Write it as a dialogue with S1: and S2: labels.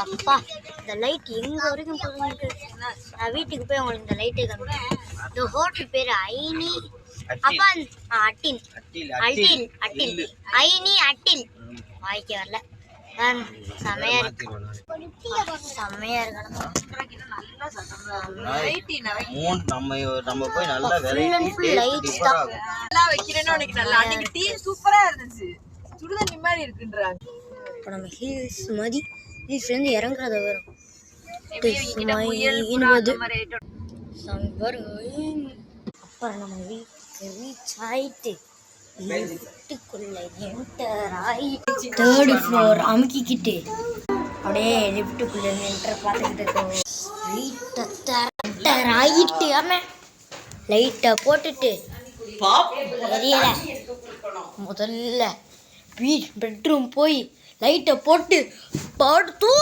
S1: அப்பா இந்த லைட் எங்க வரைக்கும் போகுது. நான் வீட்டுக்கு போய் உங்களுக்கு இந்த லைட்டு காமிக்கிறேன். இந்த ஹோட்டல் பேரு ஐனி அப்பா அட்டில் அட்டில் அட்டில் ஐனி அட்டில் வாய்க்க வரல. செமையா இருக்கு, செமையா இருக்கணும்.
S2: நம்ம போய் நல்லா வெரைட்டி
S3: நல்லா வைக்கிறேன்னு உனக்கு நல்லா அன்னைக்கு டீ சூப்பரா இருந்துச்சு. சுடுதண்ணி மாதிரி இருக்குன்றாங்க.
S1: இப்போ நம்ம ஹில்ஸ் மாதிரி ஹில்ஸ்லேருந்து இறங்குறத வரும். அப்புறம் நம்ம வீட்டுக்கு ரீச் ஆயிட்டு லிஃப்ட்டுக்குள்ள என்டர் ஆயிட்டு 3rd floor அமுக்கிக்கிட்டு அப்படியே லிஃப்ட்டுக்குள்ள என்டர் பார்த்துக்கிட்டு இருக்கோம். வீட்டை என்டர் ஆகிட்டு ஆமாம் லைட்டை போட்டுட்டு தெரியல முதல்ல பெட்ரூம் போய் லைட்டை போட்டு படுத்து